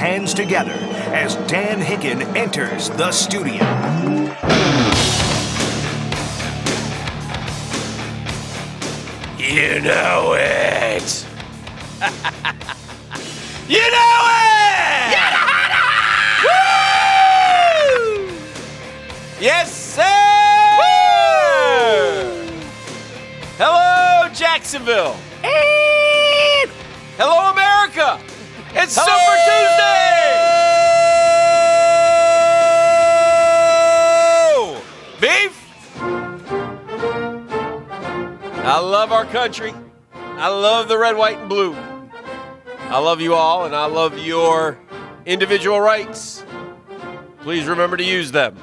hands together as Dan Hicken enters the studio. You know it! You know it! Woo! Yes, sir! Woo! Hello, Jacksonville! Hello, America! It's Super Tuesday! Beef! I love our country. I love the red, white, and blue. I love you all, and I love your individual rights. Please remember to use them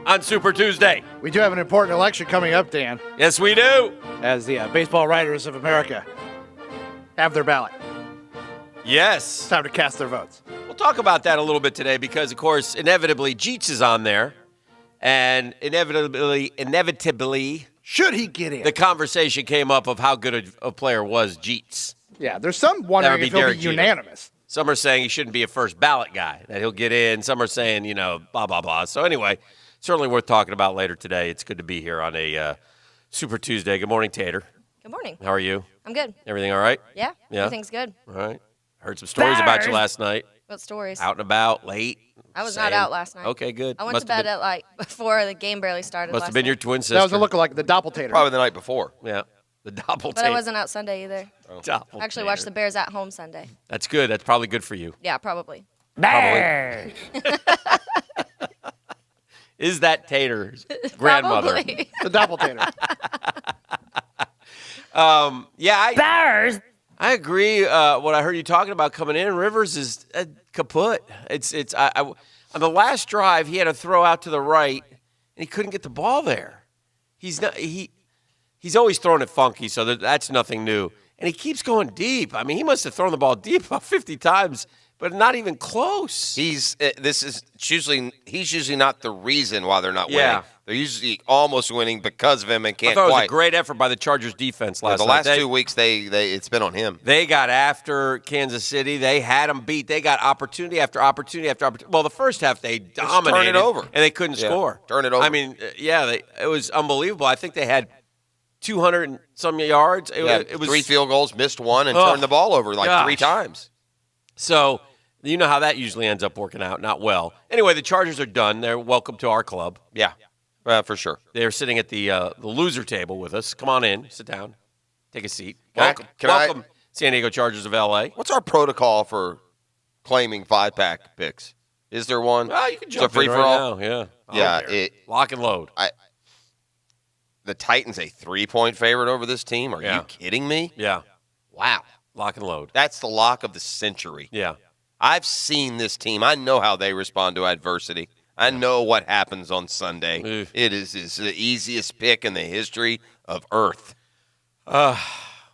on Super Tuesday. We do have an important election coming up, Dan, Yes, we do. as the Baseball Writers of America have their ballot. Yes. Time to cast their votes. We'll talk about that a little bit today because, of course, inevitably, Jeets is on there. And inevitably, Should he get in? the conversation came up of how good a player was Jeets. Yeah, there's some wondering That would if be he'll be Derek Jeter. unanimous. Some are saying he shouldn't be a first ballot guy, that he'll get in. Some are saying, blah, blah, blah. So anyway, certainly worth talking about later today. It's good to be here on a Super Tuesday. Good morning, Tater. Good morning. How are you? I'm good. Everything all right? Yeah, Yeah? everything's good. All right. Heard some stories about you last night. What stories? Out and about, late. I was not out last night. Okay, good. I went to bed at before the game barely started. Must last have been your night. twin sister. That was a lookalike, the doppeltater. Probably the night before. Yeah. The doppeltater. But I wasn't out Sunday either. Doppeltater. I actually watched the Bears at home Sunday. That's good. That's probably good for you. Yeah, probably. Probably. Is that Tater's grandmother? Probably. The doppeltater. I agree. What I heard you talking about coming in, Rivers is kaput. On the last drive, he had a throw out to the right, and he couldn't get the ball there. He's always throwing it funky, so that's nothing new. And he keeps going deep. I mean, he must have thrown the ball deep about 50 times, but not even close. He's usually not the reason why they're not winning. Yeah. They're usually almost winning because of him and I can't thought it was quite. a great effort by the Chargers defense last the night. last 2 weeks, it's been on him. They got after Kansas City. They had them beat. They got opportunity after opportunity after opportunity. Well, the first half they dominated. turn it over. And they couldn't score. Turn it over. I mean, it was unbelievable. I think they had 200 and some yards. It was 3 field goals, missed one, and turned the ball over gosh. 3 times. So you know how that usually ends up working out. Not well. Anyway, the Chargers are done. They're welcome to our club. Yeah, for sure. They're sitting at the loser table with us. Come on in. Sit down. Take a seat. Can Welcome, San Diego Chargers of L.A. What's our protocol for claiming 5-pack picks? Is there one? Oh, you can Is it jump free in for right all? now. Yeah. I Yeah, don't care. Lock and load. The Titans a 3-point favorite over this team? Are Yeah. you kidding me? Yeah. Wow. Lock and load. That's the lock of the century. Yeah. I've seen this team. I know how they respond to adversity. I know what happens on Sunday. Oof. It's the easiest pick in the history of Earth. Well,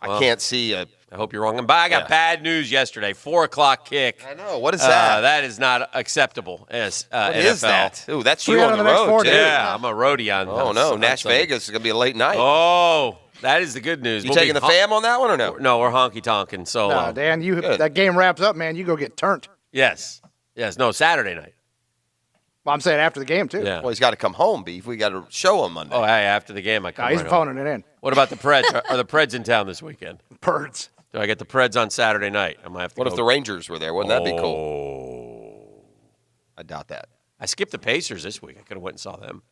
I can't see a. I hope you're wrong. But I got bad news yesterday. 4:00 kick. I know. What is that? That is not acceptable as What NFL. is that? Ooh, that's Three you out on of the the next road, 4 too. days. Yeah, I'm a roadie on. Oh, no. on Nash Sunday. Vegas is going to be a late night. Oh, that is the good news. You We'll taking be the fam on that one or no? No, we're honky tonking solo. No, Dan, Good. that game wraps up, man. You go get turned. Yes. No, Saturday night. Well, I'm saying after the game, too. Yeah. Well, he's got to come home, Beef. We got a show on Monday. Oh, hey, after the game, I come No, he's right home. phoning it in. What about the Preds? Are the Preds in town this weekend? Birds. Do I get the Preds on Saturday night? I might have to What go. if the Rangers were there? Wouldn't that be cool? Oh. I doubt that. I skipped the Pacers this week. I could have went and saw them.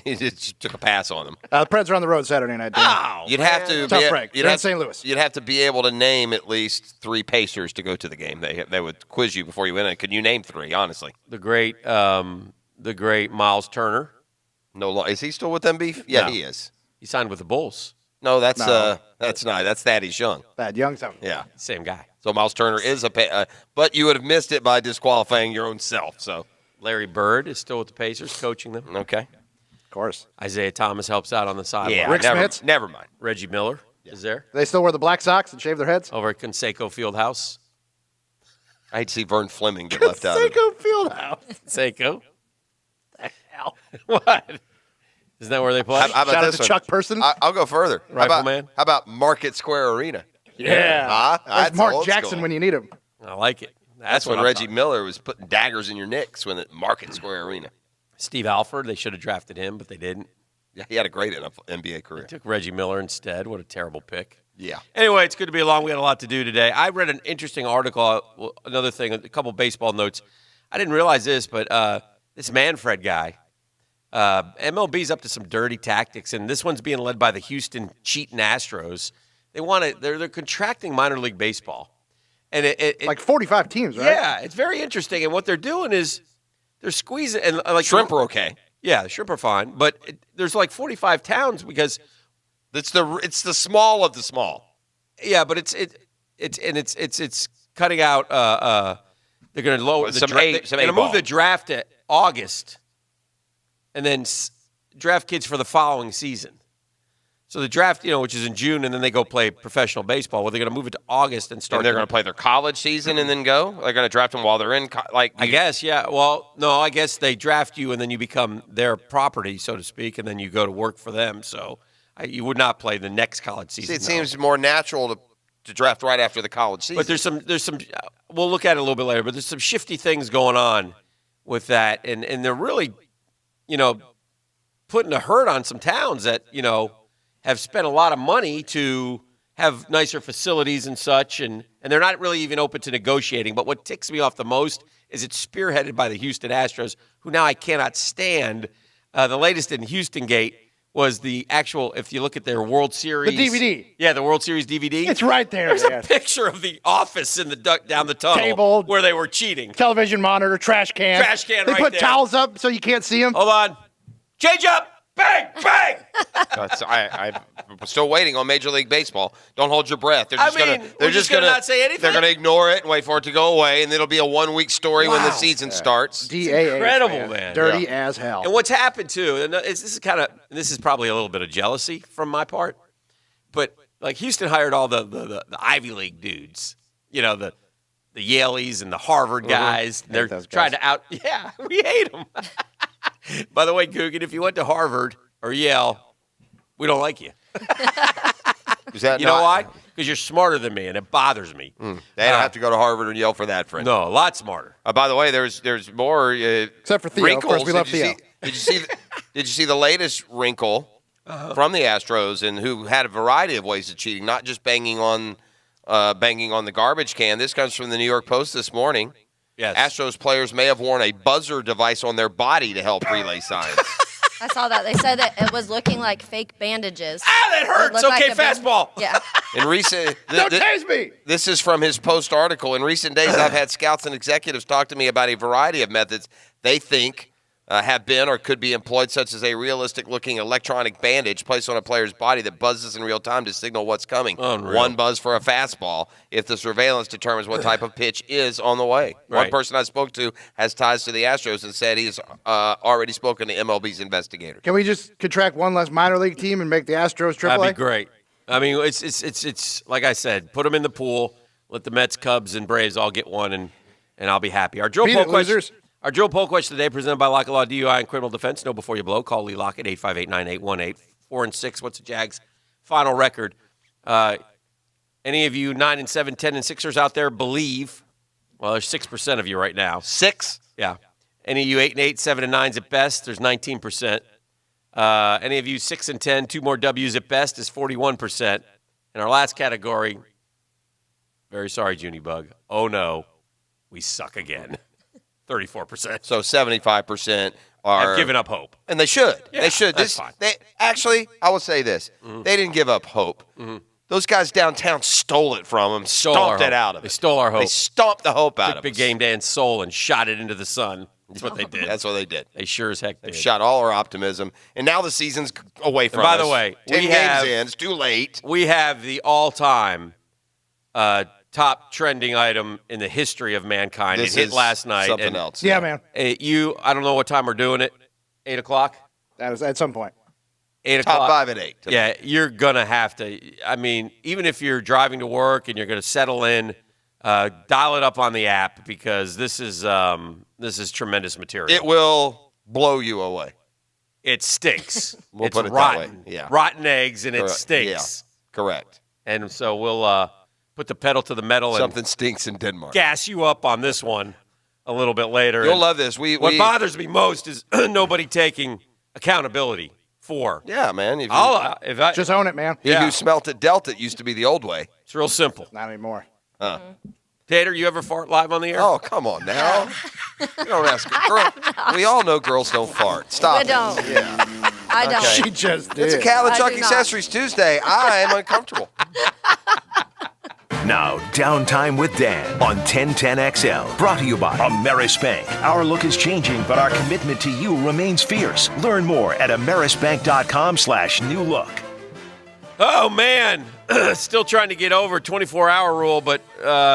He just took a pass on them. The Preds are on the road Saturday night, Dan. Oh, You'd have to Tough break. You'd They're in have, St. Louis. You'd have to be able to name at least 3 Pacers to go to the game. They would quiz you before you went in. Could you name 3? Honestly, the great Miles Turner. no. Is he still with them, Beef? Yeah, No. he is. He signed with the Bulls. No, that's No. that's not. That's Thaddeus Young. Bad young something. Yeah. Same guy. So Miles Turner is but you would have missed it by disqualifying your own self. So Larry Bird is still with the Pacers, coaching them. okay. Of course. Isaiah Thomas helps out on the sideline. Yeah. Rick never, Smits? never mind. Reggie Miller is there Do they still wear the black socks and shave their heads? over at Conseco Fieldhouse. I'd see Vern Fleming get left out. Of it. Seiko Fieldhouse. Conseco? Hell. What? Isn't that where they play? How about Shout out this to one? Chuck Person. I'll go further. Rifleman? How about Market Square Arena? Yeah. Huh? There's That's Mark old Jackson school. when you need him. I like it. That's when what I'm Reggie talking- Miller was putting daggers in your nicks when at Market Square Arena. Steve Alford, they should have drafted him, but they didn't. Yeah, he had a great NBA career. They took Reggie Miller instead. What a terrible pick. Yeah. Anyway, it's good to be along. We had a lot to do today. I read an interesting article, another thing, a couple baseball notes. I didn't realize this, but this Manfred guy, MLB's up to some dirty tactics, and this one's being led by the Houston cheating Astros. They're contracting minor league baseball. And it Like 45 teams, right? yeah, it's very interesting. And what they're doing is they're squeezing and like Shrimp are okay. Yeah, the shrimp are fine, but there's like 45 towns because It's the small of the small. yeah, but it's cutting out. They're going to lower the Some draft. A- some They're going to move A-ball. the draft to August, and then draft kids for the following season. So the draft, which is in June, and then they go play professional baseball. Well, they're going to move it to August and start. And they're going to play their college season and then go? They're going to draft them while they're in I guess, yeah. Well, no, I guess they draft you, and then you become their property, so to speak, and then you go to work for them. So you would not play the next college season. it no. seems more natural to draft right after the college season. But there's some. We'll look at it a little bit later. But there's some shifty things going on with that, and they're really, putting a hurt on some towns that have spent a lot of money to have nicer facilities and such, and they're not really even open to negotiating. But what ticks me off the most is it's spearheaded by the Houston Astros, who now I cannot stand. The latest in Houston Gate was the actual, if you look at their World Series. The DVD. Yeah, the World Series DVD. It's right there. There's man. a picture of the office in the down the tunnel Table. where they were cheating. Television monitor, trash can. Trash can They right put there. towels up so you can't see them. Hold on. Change up. Bang, bang. I'm still waiting on Major League Baseball. Don't hold your breath. They're just we're just gonna not say anything? They're going to ignore it and wait for it to go away, and it'll be a 1 week story when the season starts. DAA. incredible, man. Dirty Yeah. as hell. And what's happened too, and this is probably a little bit of jealousy from my part, but like Houston hired all the Ivy League dudes, the Yaleys and the Harvard guys. They're those trying guys. to out. Yeah, we hate them. By the way, Coogan, if you went to Harvard or Yale, we don't like you. Is that You know why? Because you're smarter than me, and it bothers me. They don't have to go to Harvard and Yale for that, friend. No, a lot smarter. By the way, there's more Except for Theo. Of wrinkles. course, we love did you Theo. did you see the latest wrinkle from the Astros, and who had a variety of ways of cheating, not just banging on the garbage can. This comes from the New York Post this morning. Yes. Astros players may have worn a buzzer device on their body to help relay signs. I saw that. They said that it was looking like fake bandages. That It hurts. looked Okay, like a big- fastball. Yeah. In recent, Don't tase me! This is from his Post article. In recent days, I've had scouts and executives talk to me about a variety of methods they think have been or could be employed, such as a realistic-looking electronic bandage placed on a player's body that buzzes in real time to signal what's coming. Unreal. One buzz for a fastball if the surveillance determines what type of pitch is on the way. One Right. person I spoke to has ties to the Astros and said he's already spoken to MLB's investigators. Can we just contract one less minor league team and make the Astros AAA? That'd be great. I mean, it's like I said, put them in the pool, let the Mets, Cubs, and Braves all get one, and I'll be happy. Our drill Beat poll it, question. losers. Our drill poll question today presented by Lock and Law DUI and Criminal Defense. Know before you blow. Call Lee Lockett 858-9818. 4-6. What's the Jags' final record? Any of you 9-7, 10-6ers out there believe? Well, there's 6% of you right now. 6? Yeah. Any of you 8-8, 7-9s at best? There's 19%. Any of you 6-10, 2 more W's at best is 41%. And our last category, very sorry, Junie Bug. Oh no, we suck again. 34%. So 75% are I've given up hope. And they should. Yeah, they should. that's fine. Actually, I will say this. They didn't give up hope. Those guys downtown stole it from them, Stole our stomped it hope. out of They it. stole our hope. They stomped the hope out Took of Big us. Game Day and Soul and shot it into the sun. That's what they did. That's what they did. They sure as heck They did. shot all our optimism, and now the season's away from by us. the way, 10 we games have- in. It's too late. We have the all-time top trending item in the history of mankind. This it hit is last night. something and, else. Yeah, man. I don't know what time we're doing it. 8 o'clock? That is at some point. 8 Top o'clock. 5 at 8. Yeah, you're going to have to. I mean, even if you're driving to work and you're going to settle in, dial it up on the app because this is tremendous material. It will blow you away. It stinks. We'll it's put it that rotten. way. Yeah. Rotten eggs, and it Correct. stinks. Yeah. Correct. And so we'll put the pedal to the metal Something and stinks in Denmark. gas you up on this one a little bit later. You'll And love this. what bothers me most is nobody taking accountability for. Yeah, man. If Just own it, man. he who smelt it dealt it used to be the old way. It's real simple. Not anymore. Tater, you ever fart live on the air? Oh, come on now. You don't ask a girl. We all know girls don't fart. Stop I it. don't. Yeah. I don't. Okay. She just did. It's a Cal and I Chuck do not. Accessories Tuesday. I am uncomfortable. Now, Downtime with Dan on 1010XL. Brought to you by Ameris Bank. Our look is changing, but our commitment to you remains fierce. Learn more at amerisbank.com/new look. Oh, man. Still trying to get over 24-hour rule, but